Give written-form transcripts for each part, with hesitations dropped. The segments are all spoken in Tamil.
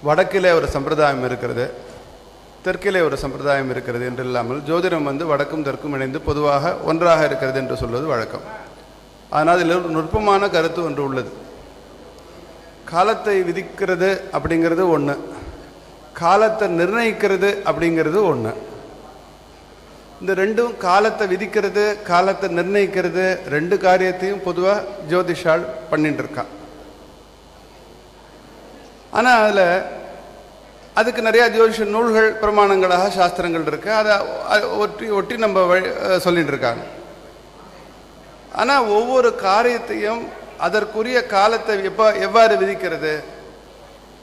வடக்கிலே ஒரு சம்பிரதாயம் இருக்கிறது, தெற்கிலே ஒரு சம்பிரதாயம் இருக்கிறது என்று இல்லாமல் ஜோதிடம் வடக்கும் தெற்கும் இணைந்து பொதுவாக ஒன்றாக இருக்கிறது என்று சொல்வது வழக்கம். ஆனால் அதில் ஒரு நுட்பமான கருத்து ஒன்று உள்ளது. காலத்தை விதிக்கிறது அப்படிங்கிறது ஒன்று, காலத்தை நிர்ணயிக்கிறது அப்படிங்கிறது ஒன்று. இந்த ரெண்டும், காலத்தை விதிக்கிறது காலத்தை நிர்ணயிக்கிறது, ரெண்டு காரியத்தையும் பொதுவாக ஜோதிஷால் பண்ணிட்டு இருக்கா. ஆனால் அதுக்கு நிறையா ஜோதிஷ நூல்கள் பிரமாணங்களாக சாஸ்திரங்கள் இருக்குது, அதை ஒட்டி நம்ம சொல்லிட்டு இருக்காங்க. ஆனால் ஒவ்வொரு காரியத்தையும் அதற்குரிய காலத்தை எவ்வாறு விதிக்கிறது,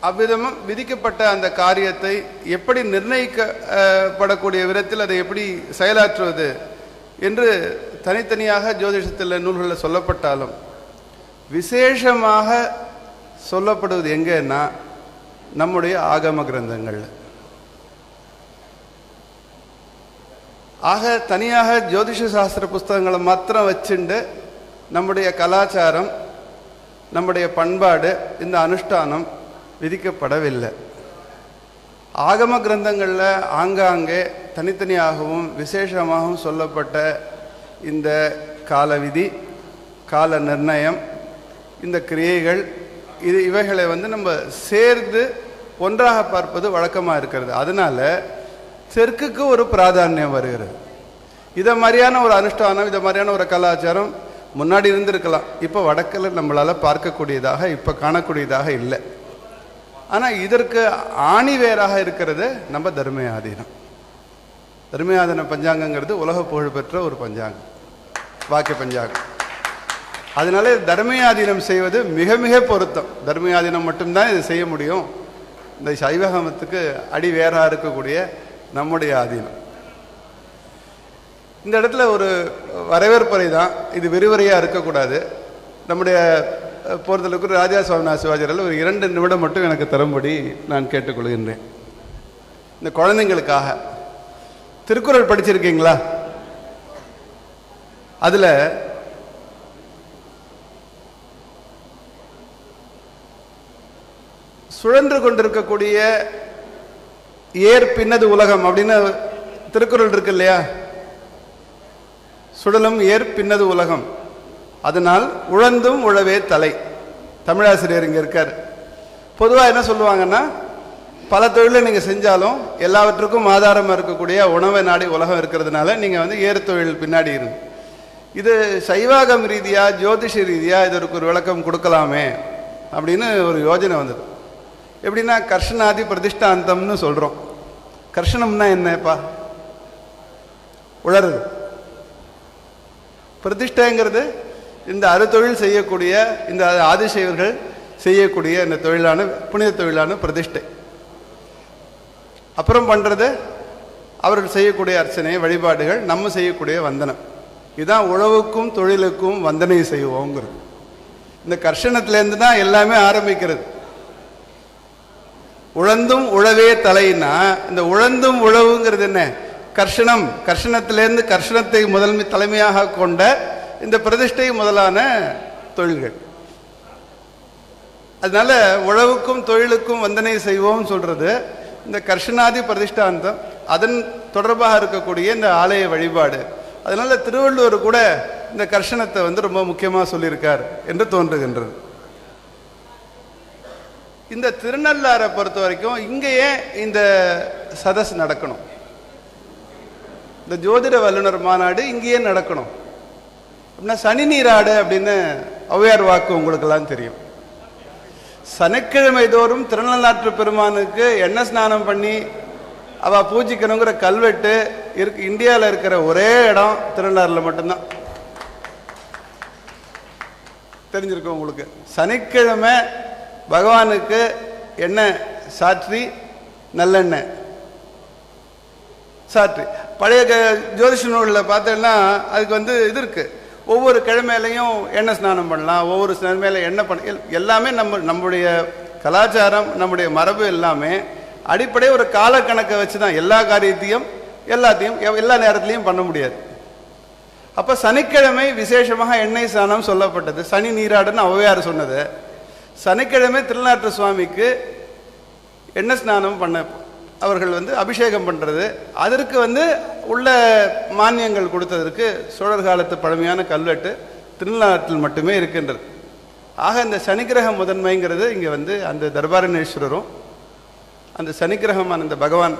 அவ்விதமும் விதிக்கப்பட்ட அந்த காரியத்தை எப்படி நிர்ணயிக்கப்படக்கூடிய விதத்தில் அதை எப்படி செயலாற்றுவது என்று தனித்தனியாக ஜோதிஷத்தில் நூல்களில் சொல்லப்பட்டாலும் விசேஷமாக சொல்லப்படுவது எங்கன்னா நம்முடைய ஆகம கிரந்தங்கள். ஆக தனியாக ஜோதிஷ சாஸ்திர புஸ்தகங்களை மாத்திரம் வச்சுண்டு நம்முடைய கலாச்சாரம், நம்முடைய பண்பாடு, இந்த அனுஷ்டானம் விதிக்கப்படவில்லை. ஆகம கிரந்தங்களில் ஆங்காங்கே தனித்தனியாகவும் விசேஷமாகவும் சொல்லப்பட்ட இந்த கால விதி, கால நிர்ணயம், இந்த கிரியைகள், இவைகளை நம்ம சேர்ந்து ஒன்றாக பார்ப்பது வழக்கமாக இருக்கிறது. அதனால் தெற்குக்கு ஒரு பிராதானியம் வருகிறது. இதை மாதிரியான ஒரு அனுஷ்டானம், இதை மாதிரியான ஒரு கலாச்சாரம் முன்னாடி இருந்திருக்கலாம், இப்போ வடக்கில் நம்மளால் பார்க்கக்கூடியதாக, இப்போ காணக்கூடியதாக இல்லை. ஆனால் இதற்கு ஆணிவேராக இருக்கிறது நம்ம தர்மயாதீனம். தர்மயாதீன பஞ்சாங்கங்கிறது உலக புகழ்பெற்ற ஒரு பஞ்சாங்கம், வாக்கிய பஞ்சாங்கம். அதனால தர்மயாதீனம் செய்வது மிக மிக பொருத்தம். தர்மயாதீனம் மட்டும்தான் இது செய்ய முடியும். இந்த சைவகமத்துக்கு அடிவேராக இருக்கக்கூடிய நம்முடைய ஆதீனம். இந்த இடத்துல ஒரு வரவேற்புரை தான், இது விரிவுரையாக இருக்கக்கூடாது. நம்முடைய போகிறதுக்கு ராஜா சுவாமிநாத சிவாஜியால் ஒரு 2 நிமிடம் மட்டும் எனக்கு தரும்படி நான் கேட்டுக்கொள்கின்றேன். இந்த குழந்தைங்களுக்காக திருக்குறள் படிச்சிருக்கீங்களா? அதில் சுழன்று கொண்டிருக்கக்கூடிய ஏர் பின்னது உலகம் அப்படின்னு திருக்குறள் இருக்கு இல்லையா? சுழலும் ஏர் பின்னது உலகம், அதனால் உழந்தும் உழவே தலை. தமிழாசிரியர் இங்கே இருக்கார். பொதுவாக என்ன சொல்லுவாங்கன்னா, பல தொழிலை நீங்கள் செஞ்சாலும் எல்லாவற்றுக்கும் ஆதாரமாக இருக்கக்கூடிய உணவை நாடி உலகம் இருக்கிறதுனால நீங்கள் ஏறு தொழில் பின்னாடி இருங்க. இது சைவாகம் ரீதியாக, ஜோதிஷ ரீதியாக இதற்கு ஒரு விளக்கம் கொடுக்கலாமே அப்படின்னு ஒரு யோஜனை வந்தது. எப்படின்னா, கர்ஷனாதி பிரதிஷ்டாந்தம்னு சொல்கிறோம். கர்ஷனம்னா என்னப்பா? உழறது. பிரதிஷ்டைங்கிறது இந்த அறுத்தொழில் செய்யக்கூடிய, இந்த ஆதிசைவர்கள் செய்யக்கூடிய இந்த தொழிலான, புனித தொழிலான பிரதிஷ்டை. அப்புறம் பண்ணுறது அவர்கள் செய்யக்கூடிய அர்ச்சனை, வழிபாடுகள், நம்ம செய்யக்கூடிய வந்தனம். இதுதான் உழவுக்கும் தொழிலுக்கும் வந்தனை செய்வோங்கிறது. இந்த கர்ஷனத்திலேருந்து தான் எல்லாமே ஆரம்பிக்கிறது. உழந்தும் உழவே தலைன்னா, இந்த உழந்தும் உழவுங்கிறது என்ன? கர்ஷனம். கர்ஷனத்திலேருந்து, கர்ஷனத்தை முதன்மை தலைமையாக கொண்ட இந்த பிரதிஷ்டை முதலான தொழில்கள். அதனால உழவுக்கும் தொழிலுக்கும் வந்தனை செய்வோம் சொல்றது இந்த கர்ஷனாதி பிரதிஷ்டாந்தம், அதன் தொடர்பாக இருக்கக்கூடிய இந்த ஆலய வழிபாடு. அதனால திருவள்ளுவர் கூட இந்த கர்ஷனத்தை ரொம்ப முக்கியமாக சொல்லியிருக்கார் என்று தோன்றுகின்றது. இந்த திருநள்ளாரை பொறுத்த வரைக்கும் இங்கேயே இந்த சதஸ் நடக்கணும், இந்த ஜோதிட வல்லுநர் மாநாடு இங்கேயே நடக்கணும். அப்படின்னா சனி நீராடு அப்படின்னு ஔவையார் வாக்கு உங்களுக்கெல்லாம் தெரியும். சனிக்கிழமை தோறும் திருநள்ளாற்று பெருமானுக்கு எண்ணெய் ஸ்நானம் பண்ணி அவ பூஜிக்கணுங்கிற கல்வெட்டு இருக்கு. இந்தியாவில் இருக்கிற ஒரே இடம் திருநள்ளாறில் மட்டும்தான். தெரிஞ்சிருக்கும் உங்களுக்கு. சனிக்கிழமை பகவானுக்கு எண்ணெய் சாற்றி, நல்லெண்ணெய் சாற்றி. பழைய ஜோதிஷ நூலில் பார்த்தோன்னா அதுக்கு இது இருக்கு. ஒவ்வொரு கிழமையிலையும் எண்ணெய் ஸ்நானம் பண்ணலாம், ஒவ்வொரு கிழமையில எண்ணெய் பண்ண, எல்லாமே நம்முடைய கலாச்சாரம், நம்முடைய மரபு எல்லாமே அடிப்படை ஒரு காலக்கணக்கை வச்சு தான் எல்லா காரியத்தையும் எல்லாத்தையும் எல்லா நேரத்துலையும் பண்ண முடியாது. அப்போ சனிக்கிழமை விசேஷமாக எண்ணெய் ஸ்நானம் சொல்லப்பட்டது. சனி நீராடுன்னு ஔவையார் சொன்னது. சனிக்கிழமை திருநாட்டு சுவாமிக்கு எண்ணெய் ஸ்நானம் பண்ண அவர்கள் அபிஷேகம் பண்ணுறது, அதற்கு உள்ள மானியங்கள் கொடுத்ததற்கு சோழர் காலத்து பழமையான கல்வெட்டு திருநாட்டில் மட்டுமே இருக்கின்றது. ஆக இந்த சனிக்கிரகம் முதன்மைங்கிறது இங்கே அந்த தர்பாரணேஸ்வரரும் அந்த சனிக்கிரகமான அந்த பகவான்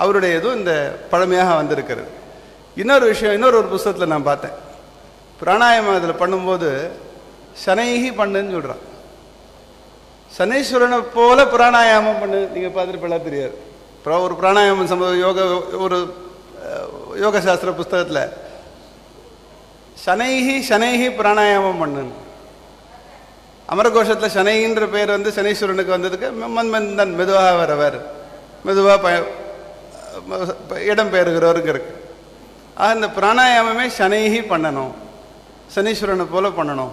அவருடையதும் இந்த பழமையாக வந்திருக்கிறது. இன்னொரு விஷயம், இன்னொரு புஸ்தகத்தில் நான் பார்த்தேன், பிராணாயாமம் அதில் பண்ணும்போது சனைகி பண்ணுன்னு சொல்கிறான். சனீஸ்வரனை போல பிராணாயாமம் பண்ணு, நீங்கள் பார்த்துருப்பெல்லாம் தெரியாது. ஒரு பிராணாயாமம் ஒரு யோக சாஸ்திர புஸ்தகத்தில் சனைகி பிராணாயாமம் பண்ணு. அமரகோஷத்தில் சனைகின்ற பேர் சனீஸ்வரனுக்கு வந்ததுக்கு மன்மந்தன் மெதுவாக வரவர், மெதுவாக இடம் பெயர்கிறவருங்க இருக்கு. ஆக இந்த பிராணாயாமமே சனைகி பண்ணணும், சனீஸ்வரனை போல பண்ணணும்